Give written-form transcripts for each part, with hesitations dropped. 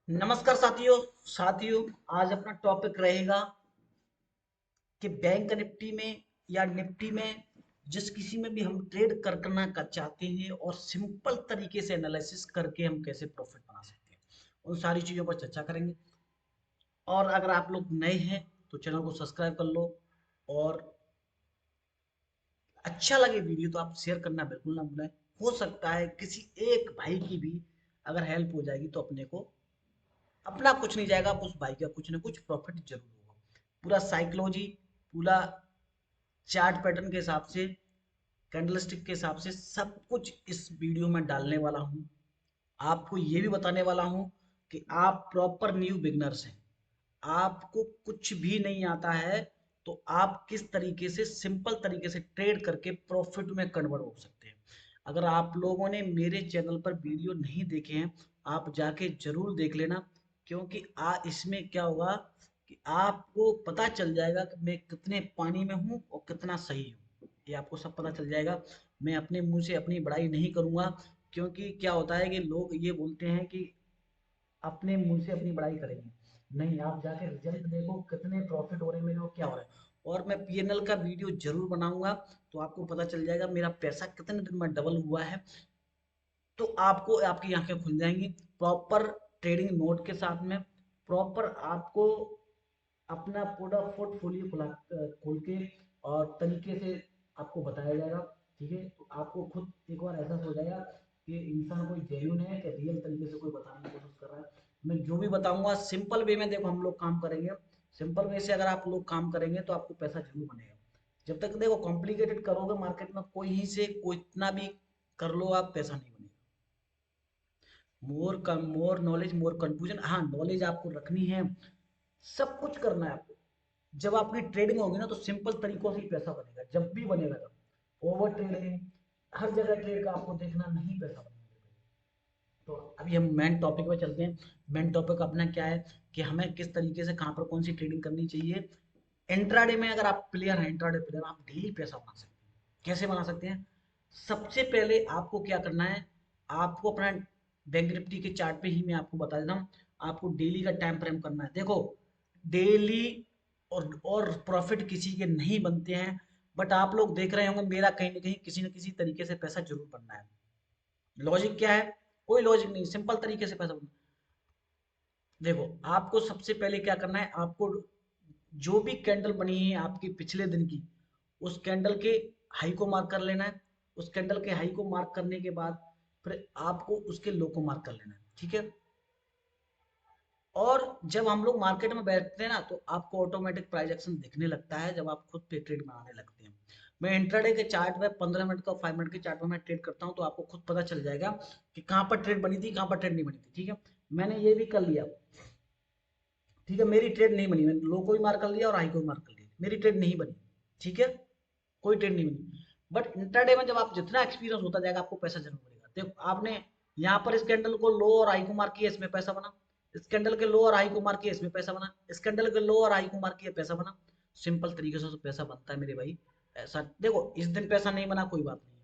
नमस्कार साथियों। साथियों, आज अपना टॉपिक रहेगा कि बैंक निफ्टी में या निफ्टी में जिस किसी में भी हम ट्रेड करना का चाहते हैं और सिंपल तरीके से एनालिसिस करके हम कैसे प्रॉफिट बना सकते हैं, उन सारी चीज़ों पर चर्चा करेंगे। और अगर आप लोग नए हैं तो चैनल को सब्सक्राइब कर लो, और अच्छा लगे वीडियो तो आप शेयर करना बिल्कुल ना भूलें। हो सकता है किसी एक भाई की भी अगर हेल्प हो जाएगी तो अपने को अपना कुछ नहीं जाएगा, उस भाई का कुछ ना कुछ प्रॉफिट जरूर होगा। पूरा साइकोलॉजी, पूरा चार्ट पैटर्न के हिसाब से, कैंडलस्टिक के हिसाब से सब कुछ इस वीडियो में डालने वाला हूँ। आपको ये भी बताने वाला हूँ कि आप प्रॉपर न्यू बिगनर्स हैं, आपको कुछ भी नहीं आता है, तो आप किस तरीके से सिंपल तरीके से ट्रेड करके प्रॉफिट में कन्वर्ट हो सकते हैं। अगर आप लोगों ने मेरे चैनल पर वीडियो नहीं देखे हैं, आप जाके जरूर देख लेना, क्योंकि इसमें क्या होगा कि आपको पता चल जाएगा कि मैं कितने पानी में हूँ और कितना सही हूँ। ये आपको सब पता चल जाएगा। मैं अपने मुंह से अपनी बड़ाई नहीं करूंगा, क्योंकि क्या होता है कि लोग ये बोलते हैं कि अपने मुंह से अपनी बड़ाई करेंगे। नहीं, आप जाके रिजल्ट देखो, कितने प्रॉफिट हो रहे हैं मेरे, और क्या हो रहा है। और मैं पीएनएल का वीडियो जरूर बनाऊंगा, तो आपको पता चल जाएगा मेरा पैसा कितने दिन में डबल हुआ है। तो आपको आपकी आंखें खुल जाएंगी प्रॉपर ट्रेडिंग नोट के साथ में। प्रॉपर आपको अपना पूरा पोर्टफोलियो खोल के और तरीके से आपको बताया जाएगा। ठीक है, तो आपको खुद एक बार ऐसा हो जाएगा कि इंसान कोई जेन्युइन है कि रियल तरीके से कोई बताने की कोशिश कर रहा है। मैं जो भी बताऊंगा सिंपल वे में, देखो हम लोग काम करेंगे सिंपल वे से। अगर आप लोग काम करेंगे तो आपको पैसा जरूर बनेगा। जब तक देखो कॉम्प्लिकेटेड करोगे मार्केट में, कोई ही से कोई इतना भी कर लो, आप पैसा नहीं बनेगा। More knowledge more confusion. हाँ, नॉलेज आपको रखनी है, सब कुछ करना है आपको। जब आपकी ट्रेडिंग होगी ना, तो सिंपल तरीकों से ही पैसा बनेगा, जब भी बनेगा तब। ओवर ट्रेडिंग, हर जगह ट्रेड का आपको देखना नहीं, पैसा बनेगा। तो अभी हम मेन टॉपिक पे चलते हैं। मेन टॉपिक अपना क्या है कि हमें किस तरीके से कहाँ पर कौन सी ट्रेडिंग करनी चाहिए। इंट्राडे में अगर आप प्लेयर हैं, इंट्राडे प्लेयर, आप डेली पैसा बना सकते हैं। कैसे बना सकते हैं? सबसे पहले आपको क्या करना है, आपको अपना बैंक निफ्टी के चार्ट पे ही मैं आपको बता देता हूँ। आपको डेली का टाइम फ्रेम करना है। देखो, डेली और प्रॉफिट किसी के नहीं बनते हैं, बट आप लोग देख रहे होंगे मेरा कहीं ना कहीं किसी न किसी तरीके से पैसा जरूर बनना है। लॉजिक क्या है? कोई लॉजिक नहीं, सिंपल तरीके से पैसा बनना। देखो, आपको सबसे पहले क्या करना है, आपको जो भी कैंडल बनी है आपकी पिछले दिन की, उस कैंडल के हाई को मार्क कर लेना है। उस कैंडल के हाई को मार्क करने के बाद फिर आपको उसके लो को मार्क कर लेना है। ठीक है। और जब हम लोग मार्केट में बैठते हैं ना, तो आपको ऑटोमेटिक प्राइस एक्शन दिखने लगता है जब आप खुद पे ट्रेड बनाने लगते हैं। मैं इंट्राडे के चार्ट में 15 मिनट का 5 मिनट के चार्ट में मैं ट्रेड करता हूँ, तो आपको खुद पता चल जाएगा कि कहाँ पर ट्रेड बनी थी, कहाँ पर ट्रेड नहीं बनी थी। ठीक है, मैंने ये भी कर लिया। ठीक है, मेरी ट्रेड नहीं बनी, मैंने लो को भी मार कर लिया और हाई को भी मार कर लिया, मेरी ट्रेड नहीं बनी। ठीक है, कोई ट्रेड नहीं बनी। बट इंट्राडे में जब आप जितना एक्सपीरियंस होता जाएगा, आपको पैसा जरूर मिलेगा। देखो, आपने यहाँ पर इस कैंडल को लो और हाई को मार किया, इसमें पैसा बना। इस कैंडल के लो और हाई को मार किया, इसमें पैसा बना। इस कैंडल के लो और हाई को मार किया, पैसा बना। सिंपल तरीके से तो पैसा बनता है मेरे भाई। ऐसा देखो, इस दिन पैसा नहीं बना कोई बात नहीं,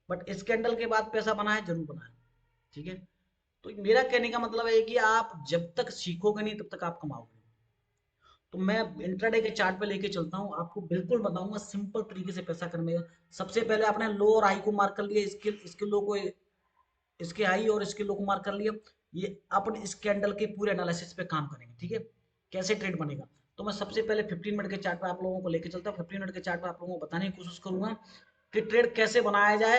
बट इस कैंडल के बाद पैसा बना है, जरूर बना है। ठीक है। तो मेरा कहने का मतलब है कि आप जब तक सीखोगे नहीं तब तक आप कमाओगे। तो मैं इंट्राडे के चार्ट पे लेके चलता हूँ, आपको बिल्कुल बताऊंगा सिंपल तरीके से पैसा करने का। सबसे पहले आपने लो और हाई को मार्क कर लिया, इसके इसके लो को, इसके हाई और इसके लो को मार्क कर लिया। ये अपन इस कैंडल के पूरे एनालिसिस पे काम करेंगे। ठीक है, कैसे ट्रेड बनेगा। तो मैं सबसे पहले 15 मिनट के चार्ट पे आप लोगों को लेके चलता हूँ। 15 मिनट के चार्ट पे आप लोगों को बताने की कोशिश करूंगा कि ट्रेड कैसे बनाया जाए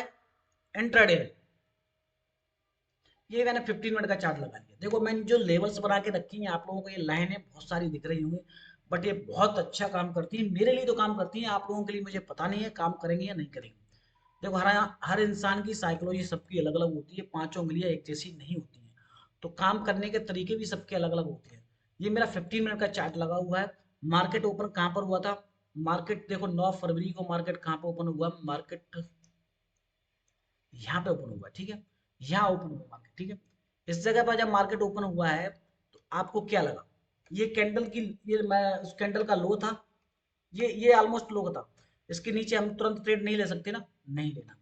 इंट्राडे में। ये मैंने 15 मिनट का चार्ट लगा लिया। देखो, मैंने जो लेवल्स बना के रखी हैं, आप लोगों को ये लाइनें बहुत सारी दिख रही होंगी, बट ये बहुत अच्छा काम करती है, मेरे लिए तो काम करती है, आप लोगों के लिए मुझे पता नहीं है काम करेंगे या नहीं करेंगे। देखो, हर हर इंसान की साइकोलॉजी सबकी अलग अलग होती है, पांचों उंगलियां एक जैसी नहीं होती हैं। तो काम करने के तरीके भी सबके अलग अलग होते हैं। ये मेरा 15 मिनट का चार्ट लगा हुआ है। मार्केट ओपन कहाँ पर हुआ था? मार्केट देखो, 9 फरवरी को मार्केट कहाँ पर ओपन हुआ? मार्केट यहाँ पे ओपन हुआ। ठीक है, यहाँ ओपन हुआ मार्केट। ठीक है, इस जगह पर जब मार्केट ओपन हुआ है, तो आपको क्या लगा? ये कैंडल की, ये मैं उस कैंडल का लो था, ये ऑलमोस्ट लो था। इसके नीचे हम तुरंत ट्रेड नहीं ले सकते ना, नहीं लेना।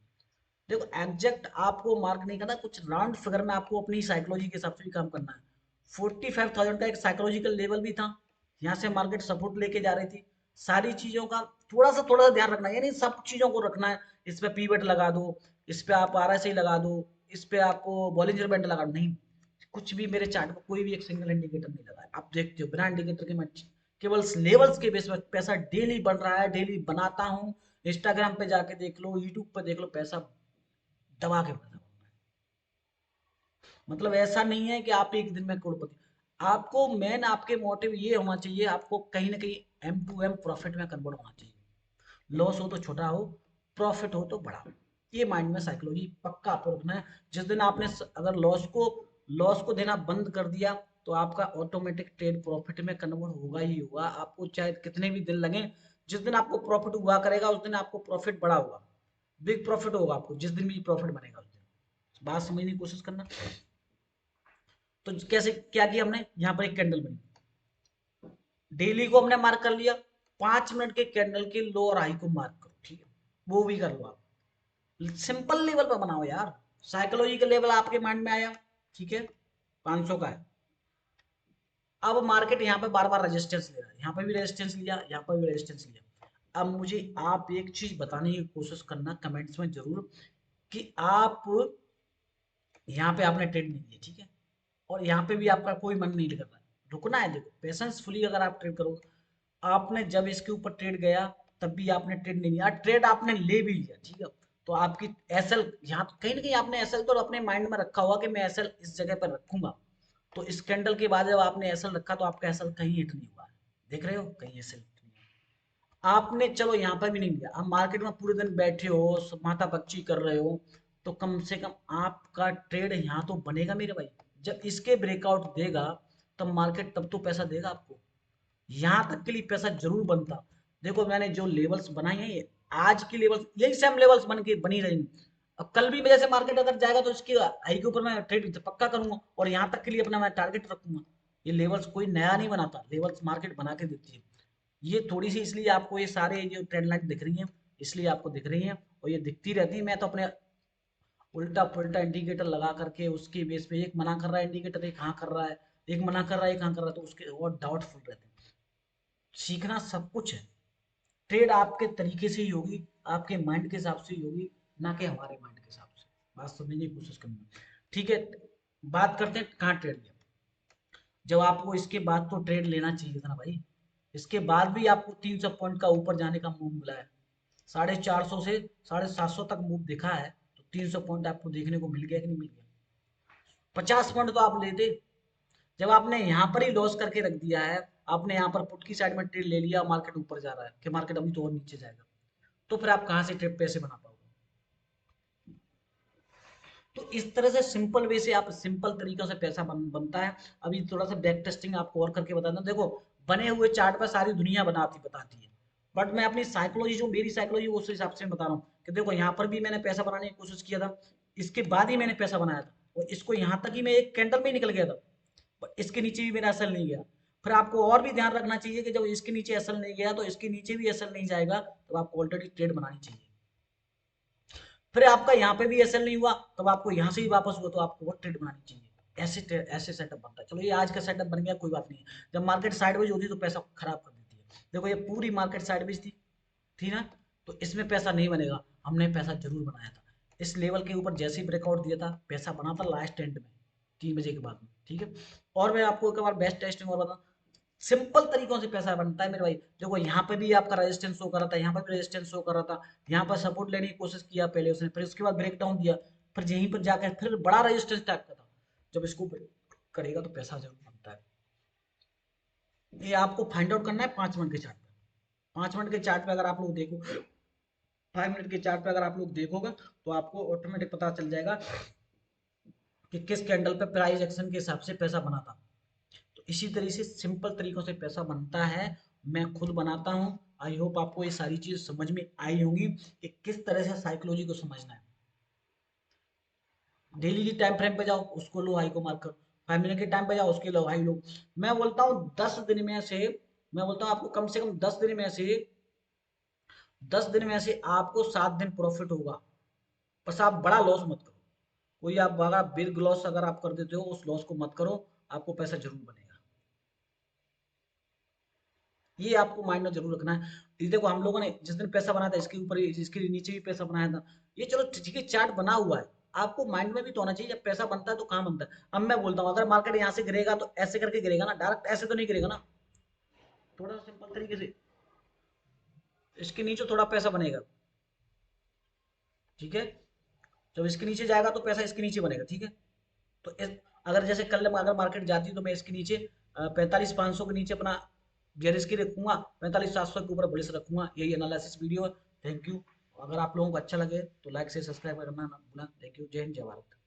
देखो, एग्जैक्ट आपको मार्क नहीं करना, कुछ राउंड फिगर में आपको अपनी साइकोलॉजी के हिसाब से भी काम करना है। 45,000 का एक साइकोलॉजिकल लेवल भी था, यहाँ से मार्केट सपोर्ट लेके जा रही थी। सारी चीजों का थोड़ा सा ध्यान रखना है, यानी सब चीजों को रखना है। इस पे पीवट लगा दो, इस पे आप आरएसआई लगा दो, इस पे आपको बॉलिंजर बैंड लगा दो, नहीं, कुछ भी मेरे चार्ट पर कोई भी एक सिंगल इंडिकेटर नहीं लगा है। आप देखते हो बिना इंडिकेटर के मैं केवल लेवल्स के बेस पर पैसा डेली बढ़ रहा है, डेली बनाता हूँ। इंस्टाग्राम पे जाके देख लो, यूट्यूब पे देख लो, पैसा दबा के पैसा बन रहा है। मतलब ऐसा नहीं है कि आप एक दिन में करोड़पति। आपको मेन आपके मोटिव ये होना चाहिए, आपको कहीं ना कहीं एम टू एम प्रॉफिट में कन्वर्ट होना चाहिए। लॉस हो तो छोटा हो, प्रॉफिट हो तो बड़ा हो। ये माइंड में साइकोलॉजी पक्का आपको रखना है। जिस दिन आपने अगर लॉस को देना बंद कर दिया, तो आपका ऑटोमेटिक ट्रेड प्रॉफिट में कन्वर्ट होगा ही होगा। आपको चाहे कितने भी दिन लगे, जिस दिन आपको प्रॉफिट हुआ करेगा उस दिन आपको प्रॉफिट बड़ा होगा, बिग प्रॉफिट होगा आपको जिस दिन भी प्रॉफिट बनेगा उस दिन। बात समझने की कोशिश करना। तो कैसे क्या किया हमने, यहाँ पर एक कैंडल बनी, डेली को हमने मार्क कर लिया। 5 मिनट के कैंडल के लो और हाई को मार्क करो, ठीक है, वो भी कर लो आप। सिंपल लेवल पर बनाओ यार। साइकोलॉजी का लेवल आपके माइंड में आया, ठीक है, 500 का है। अब मार्केट यहाँ पे बार बार रेजिस्टेंस ले रहा है, यहाँ पे भी रेजिस्टेंस लिया, यहाँ पर भी रेजिस्टेंस लिया। अब मुझे आप एक चीज बताने की कोशिश करना कमेंट्स में जरूर, कि आप यहाँ पे आपने ट्रेड नहीं लिया, ठीक है, और यहाँ पे भी आपका कोई मन नहीं कर रहा है, रुकना है। देखो पेशेंसफुली अगर आप ट्रेड करो, आपने जब इसके ऊपर ट्रेड गया तब भी आपने ट्रेड नहीं लिया, ट्रेड आपने ले भी लिया, ठीक है, तो आपकी एसएल यहाँ कहीं ना कहीं आपने एसएल तो अपने माइंड में रखा हुआ कि मैं एसएल इस जगह पर रखूंगा। तो इस कैंडल के बाद जब आपने एसएल रखा तो आपका एसएल कहीं हिट नहीं हुआ है, देख रहे हो, कहीं एसएल हिट नहीं हुआ। आपने चलो यहाँ पर भी नहीं लिया, आप मार्केट में पूरे दिन बैठे हो, माथा पच्ची कर रहे हो, तो कम से कम आपका ट्रेड यहाँ तो बनेगा मेरे भाई। जब इसके ब्रेकआउट देगा तब मार्केट तब तो पैसा देगा आपको, यहाँ तक के लिए पैसा जरूर बनता। देखो मैंने जो लेवल्स बनाई हैं, ये आज की लेवल्स, यही सेम लेवल्स बन के बनी रहेंगी। अब कल भी जैसे मार्केट अगर जाएगा तो इसकी हाई के ऊपर मैं ट्रेड पक्का करूंगा, और यहाँ तक के लिए अपना मैं टारगेट रखूंगा। ये लेवल्स कोई नया नहीं बनाता, लेवल्स मार्केट बना के देती है। ये थोड़ी सी इसलिए आपको ये सारे जो ट्रेंड लाइन दिख रही है, इसलिए आपको दिख रही है, और ये दिखती रहती है। मैं तो अपने उल्टा पुल्टा इंडिकेटर लगा करके उसके बेस पे, एक मना कर रहा है इंडिकेटर, एक हाँ कर रहा है, एक मना कर रहा है, एक हाँ कर रहा है, तो उसके और डाउटफुल रहते हैं। सीखना सब कुछ है। ट्रेड आपके तरीके से ही होगी, आपके माइंड के हिसाब से ही होगी, ना कि हमारे माइंड के हिसाब से। बात समझने की कोशिश करना, ठीक है। बात करते हैं कहाँ ट्रेड लिया। जब आपको इसके बाद तो ट्रेड लेना चाहिए था ना भाई, इसके बाद भी आपको 300 पॉइंट का ऊपर जाने का मूव मिला है। 450 से 750 तक मूव दिखा है, तो 300 पॉइंट आपको देखने को मिल गया कि नहीं मिल गया। 50 पॉइंट तो आप लेते। जब आपने यहाँ पर ही लॉस करके रख दिया है, आपने यहाँ पर पुट की साइड में ट्रेड ले लिया, मार्केट ऊपर जा रहा है कि मार्केट अभी तो और नीचे जाएगा, तो फिर आप कहाँ से ट्रेड पैसे बना पाओगे। तो इस तरह से सिंपल वे से आप सिंपल तरीकों से पैसा बनता है। अभी थोड़ा सा बैक टेस्टिंग आपको और करके बताता हूँ। देखो बने हुए चार्ट पर सारी दुनिया बताती है, बट मैं अपनी साइकोलॉजी, जो मेरी साइकोलॉजी उस हिसाब से बता रहा हूँ कि देखो यहाँ पर भी मैंने पैसा बनाने की कोशिश किया था, इसके बाद ही मैंने पैसा बनाया था, और इसको यहाँ तक ही मैं एक कैंडल में ही निकल गया था, बट इसके नीचे भी मेरा असर नहीं गया। फिर आपको और भी ध्यान रखना चाहिए कि जब इसके नीचे असर नहीं गया तो इसके नीचे भी असर नहीं जाएगा, तो आपको ऑलरेडी ट्रेड बनानी चाहिए। फिर आपका यहाँ पे भी एसएल नहीं हुआ, तब आपको यहाँ से ही वापस हुआ, तो आपको वो ट्रेड बनानी चाहिए। ऐसे सेटअप बनता है। चलो ये आज का सेटअप बन गया, कोई बात नहीं। जब मार्केट साइडवेज होती है तो पैसा खराब कर देती है। देखो ये पूरी मार्केट साइडवेज थी ना, तो इसमें पैसा नहीं बनेगा, हमने पैसा जरूर बनाया था। इस लेवल के ऊपर जैसे ही ब्रेकआउट दिया था, पैसा बना था लास्ट एंड में 3 बजे के बाद में, ठीक है। और मैं आपको एक बार बेस्ट टेस्टिंग और बता, सिंपल तरीकों से पैसा बनता है मेरे भाई। देखो यहाँ पे भी आपका रेजिस्टेंस शो कर रहा था, यहाँ पे भी रेजिस्टेंस शो कर रहा था, यहाँ पर सपोर्ट लेने की कोशिश किया पहले उसने, फिर उसके बाद ब्रेक डाउन दिया, फिर यहीं पर जाकर फिर बड़ा रेजिस्टेंस टाइप का था। जब इसको करेगा तो पैसा जरूर बनता है। ये आपको फाइंड आउट करना है 5 मिनट के चार्ट पे। 5 मिनट के चार्ट पे अगर आप लोग देखो, 5 मिनट के चार्ट पे अगर आप लोग देखोगे, तो आपको ऑटोमेटिक पता चल जाएगा कि किस कैंडल पे प्राइस एक्शन के हिसाब से पैसा बना था। तो इसी तरह से सिंपल तरीकों से पैसा बनता है, मैं खुद बनाता हूँ। आई होप आपको ये सारी चीज समझ में आई होंगी कि किस तरह से साइकोलॉजी को समझना है। डेली की टाइम फ्रेम पे जाओ, उसको लो, हाई को मार्क करो। 5 मिनट के टाइम पे जाओ, उसके लो, हाई लो। मैं बोलता हूँ 10 दिन में से, मैं बोलता हूँ आपको कम से कम 10 दिन में से आपको 7 दिन प्रॉफिट होगा। बस आप बड़ा लॉस मत करो। कोई आप अगर बिग लॉस अगर आप कर देते हो, उस लॉस को मत करो। आपको पैसा जरूर बनेगा। ये आपको माइंड में जरूर रखना है। ये देखो हम लोगों ने जिस दिन पैसा बनाया था इसके ऊपर इसके नीचे भी पैसा बनाया था। ये चलो ठीक है, चार्ट बना हुआ है, आपको माइंड में भी तो होना चाहिए जब पैसा बनता है तो कहाँ बनता है। अब मैं बोलता हूँ अगर मार्केट यहाँ से गिरेगा तो ऐसे करके गिरेगा ना, डायरेक्ट ऐसे तो नहीं गिरेगा ना, थोड़ा सा सिंपल तरीके से इसके नीचे थोड़ा पैसा बनेगा। ठीक है, जब इसके नीचे जाएगा तो पैसा इसके नीचे बनेगा। ठीक है, तो अगर जैसे कल अगर मार्केट जाती है तो मैं इसके नीचे 45,500 के नीचे अपना बेयरिश की रखूंगा, 45,700 के ऊपर बुलिश रखूंगा। यही एनालिसिस वीडियो है। Thank you. अगर आप लोगों को अच्छा लगे तो लाइक से सब्सक्राइब करना ना भूलना। Thank you. जय हिंद, जय भारत।